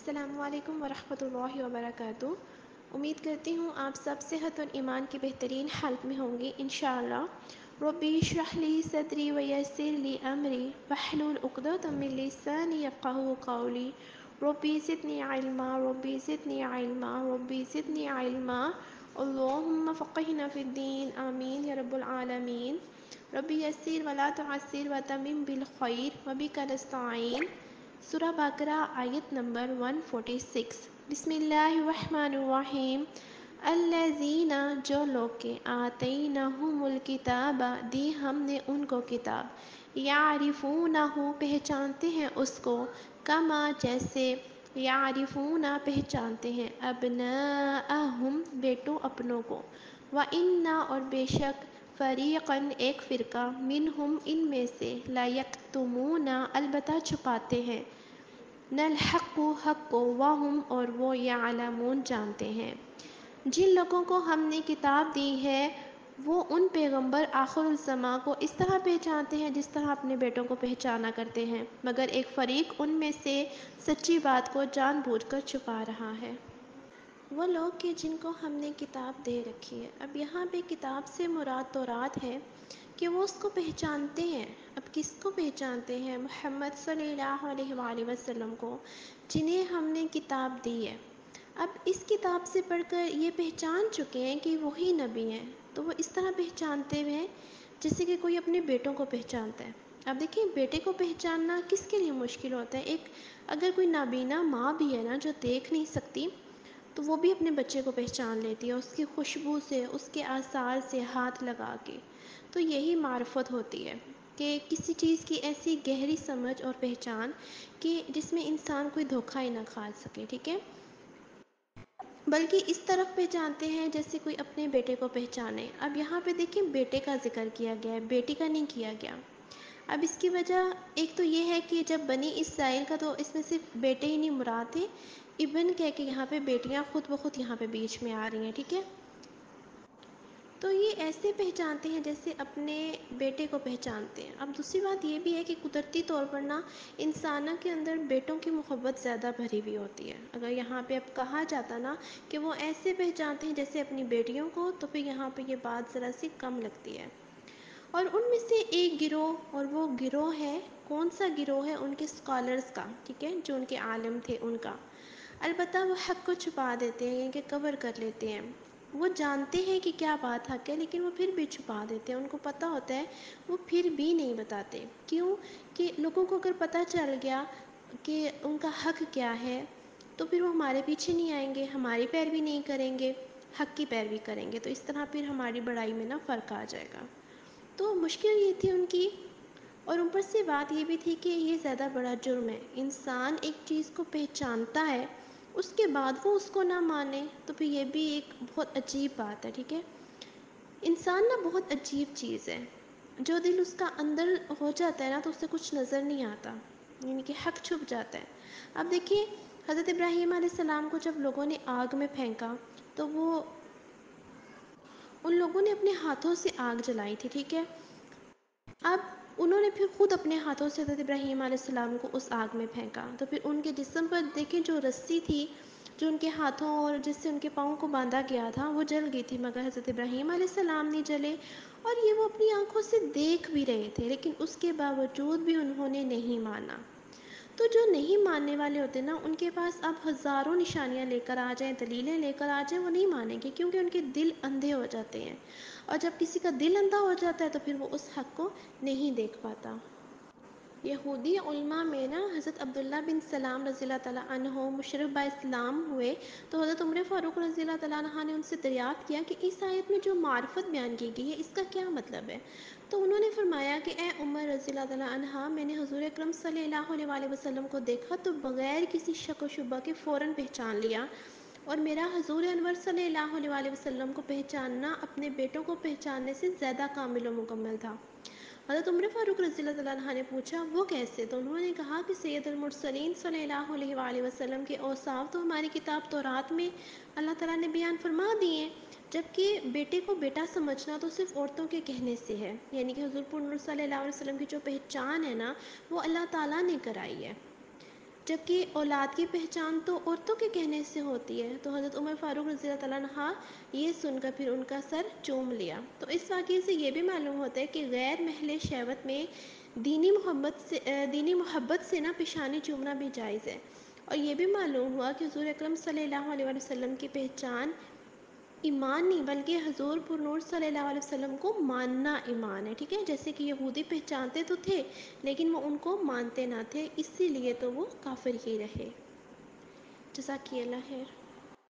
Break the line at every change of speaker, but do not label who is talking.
السلام علیکم ورحمۃ اللہ وبرکاتہ۔ امید کرتی ہوں آپ سب صحت اور ایمان کی بہترین حالت میں ہوں گے انشاءاللہ۔ ربی اشرح لی صدری ویسر لی امری واحلل عقدۃ من لسانی یفقہوا قولی۔ ربی زدنی علما ربی زدنی علما ربی زدنی علما اللہم فقہنا فی الدین آمین یا رب العالمین۔ ربی یسر ولا تعسر وتمم بالخیر وبک نستعین۔ سورہ بقرہ آیت نمبر 146۔ بسم اللہ الرحمن الرحیم۔ الذین جو لوگ کے آتیناہم الکتاب دی ہم نے ان کو کتاب، یعرفونہ پہچانتے ہیں اس کو، کما جیسے یعرفون پہچانتے ہیں ابناءہم بیٹوں اپنوں کو، وَإِنَّ اور بے شک فریقاً ایک فرقہ منہم ان میں سے لیکتمون البتہ چھپاتے ہیں الحق حق کو وہم اور وہ یعلمون جانتے ہیں۔ جن لوگوں کو ہم نے کتاب دی ہے وہ ان پیغمبر آخر الزماں کو اس طرح پہچانتے ہیں جس طرح اپنے بیٹوں کو پہچانا کرتے ہیں، مگر ایک فریق ان میں سے سچی بات کو جان بوجھ کر چھپا رہا ہے۔ وہ لوگ کہ جن کو ہم نے کتاب دے رکھی ہے، اب یہاں پہ کتاب سے مراد تورات ہے کہ وہ اس کو پہچانتے ہیں۔ اب کس کو پہچانتے ہیں؟ محمد صلی اللہ علیہ وآلہ وسلم کو، جنہیں ہم نے کتاب دی ہے۔ اب اس کتاب سے پڑھ کر یہ پہچان چکے ہیں کہ وہی نبی ہیں، تو وہ اس طرح پہچانتے ہوئے جیسے کہ کوئی اپنے بیٹوں کو پہچانتا ہے۔ اب دیکھیں بیٹے کو پہچاننا کس کے لیے مشکل ہوتا ہے؟ اگر کوئی نابینا ماں بھی ہے نا جو دیکھ نہیں سکتی، تو وہ بھی اپنے بچے کو پہچان لیتی ہے، اس کی خوشبو سے، اس کے آثار سے ہاتھ لگا کے۔ تو یہی معرفت ہوتی ہے کہ کسی چیز کی ایسی گہری سمجھ اور پہچان کہ جس میں انسان کوئی دھوکہ ہی نہ کھا سکے، ٹھیک ہے؟ بلکہ اس طرف پہچانتے ہیں جیسے کوئی اپنے بیٹے کو پہچانے۔ اب یہاں پہ دیکھیں بیٹے کا ذکر کیا گیا ہے، بیٹی کا نہیں کیا گیا۔ اب اس کی وجہ ایک تو یہ ہے کہ جب بنی اسرائیل کا تو اس میں صرف بیٹے ہی نہیں مراد تھے، ابن کہہ کے یہاں پہ بیٹیاں خود بخود یہاں پہ بیچ میں آ رہی ہیں، ٹھیک ہے؟ تو یہ ایسے پہچانتے ہیں جیسے اپنے بیٹے کو پہچانتے ہیں۔ اب دوسری بات یہ بھی ہے کہ قدرتی طور پر نا انسانوں کے اندر بیٹوں کی محبت زیادہ بھری ہوئی ہوتی ہے۔ اگر یہاں پہ اب کہا جاتا نا کہ وہ ایسے پہچانتے ہیں جیسے اپنی بیٹیوں کو، تو پھر یہاں پہ یہ بات ذرا سی کم لگتی ہے۔ اور ان میں سے ایک گروہ، اور وہ گروہ ہے، کون سا گروہ ہے؟ ان کے اسکالرز کا، ٹھیک ہے، جو ان کے عالم تھے ان کا۔ البتہ وہ حق کو چھپا دیتے ہیں، یعنی کہ کور کر لیتے ہیں۔ وہ جانتے ہیں کہ کیا بات حق ہے لیکن وہ پھر بھی چھپا دیتے ہیں، ان کو پتہ ہوتا ہے وہ پھر بھی نہیں بتاتے۔ کیوں؟ کہ لوگوں کو اگر پتہ چل گیا کہ ان کا حق کیا ہے تو پھر وہ ہمارے پیچھے نہیں آئیں گے، ہماری پیروی نہیں کریں گے، حق کی پیروی کریں گے، تو اس طرح پھر ہماری بڑائی میں نا فرق آ جائے گا۔ تو مشکل یہ تھی ان کی، اور اوپر سے بات یہ بھی تھی کہ یہ زیادہ بڑا جرم ہے۔ انسان ایک چیز کو پہچانتا ہے، اس کے بعد وہ اس کو نہ مانے تو پھر یہ بھی ایک بہت عجیب بات ہے، ٹھیک ہے؟ انسان نا بہت عجیب چیز ہے، جو دل اس کا اندر ہو جاتا ہے نا تو اسے کچھ نظر نہیں آتا، یعنی کہ حق چھپ جاتا ہے۔ اب دیکھیے حضرت ابراہیم علیہ السلام کو جب لوگوں نے آگ میں پھینکا تو وہ ان لوگوں نے اپنے ہاتھوں سے آگ جلائی تھی، ٹھیک ہے؟ اب انہوں نے پھر خود اپنے ہاتھوں سے حضرت ابراہیم علیہ السلام کو اس آگ میں پھینکا، تو پھر ان کے جسم پر دیکھیں جو رسی تھی جو ان کے ہاتھوں اور جس سے ان کے پاؤں کو باندھا گیا تھا وہ جل گئی تھی، مگر حضرت ابراہیم علیہ السلام نہیں جلے، اور یہ وہ اپنی آنکھوں سے دیکھ بھی رہے تھے، لیکن اس کے باوجود بھی انہوں نے نہیں مانا۔ تو جو نہیں ماننے والے ہوتے نا ان کے پاس اب ہزاروں نشانیاں لے کر آ جائیں، دلیلیں لے کر آ جائیں، وہ نہیں مانیں گے کیونکہ ان کے دل اندھے ہو جاتے ہیں، اور جب کسی کا دل اندھا ہو جاتا ہے تو پھر وہ اس حق کو نہیں دیکھ پاتا۔ یہودی علماء میں نا حضرت عبداللہ بن سلام رضی اللہ تعالیٰ عنہ مشرف با اسلام ہوئے، تو حضرت عمر فاروق رضی اللہ تعالیٰ عنہ نے ان سے دریافت کیا کہ اس آیت میں جو معرفت بیان کی گئی ہے اس کا کیا مطلب ہے؟ تو انہوں نے فرمایا کہ اے عمر رضی اللہ تعالیٰ عنہ، میں نے حضور اکرم صلی اللہ علیہ وآلہ وسلم کو دیکھا تو بغیر کسی شک و شبہ کے فوراً پہچان لیا، اور میرا حضور انور صلی اللہ علیہ وآلہ وسلم کو پہچاننا اپنے بیٹوں کو پہچاننے سے زیادہ کامل و مکمل تھا۔ حضرت عمر فاروق رضی اللہ تعالیٰ عنہ نے پوچھا وہ کیسے؟ تو انہوں نے کہا کہ سید المرسلین صلی اللہ علیہ وآلہ وسلم کے اوصاف تو ہماری کتاب تورات میں اللہ تعالیٰ نے بیان فرما دیے ہیں، جبکہ بیٹے کو بیٹا سمجھنا تو صرف عورتوں کے کہنے سے ہے، یعنی کہ حضور پر صلی اللہ علیہ وسلم کی جو پہچان ہے نا وہ اللہ تعالیٰ نے کرائی ہے۔ جبکہ اولاد کی پہچان تو عورتوں کے کہنے سے ہوتی ہے. تو حضرت عمر فاروق رضی اللہ تعالیٰ عنہ یہ سن کر پھر ان کا سر چوم لیا. تو اس واقعے سے یہ بھی معلوم ہوتا ہے کہ غیر محل شہوت میں دینی محبت سے نا پیشانی چومنا بھی جائز ہے. اور یہ بھی معلوم ہوا کہ حضور اکرم صلی اللہ علیہ وسلم کی پہچان ایمان نہیں بلکہ حضور پر نور صلی اللہ علیہ وسلم کو ماننا ایمان ہے. ٹھیک ہے، جیسے کہ یہودی پہچانتے تو تھے لیکن وہ ان کو مانتے نہ تھے، اسی لیے تو وہ کافر ہی رہے. جزاک اللہ خیر.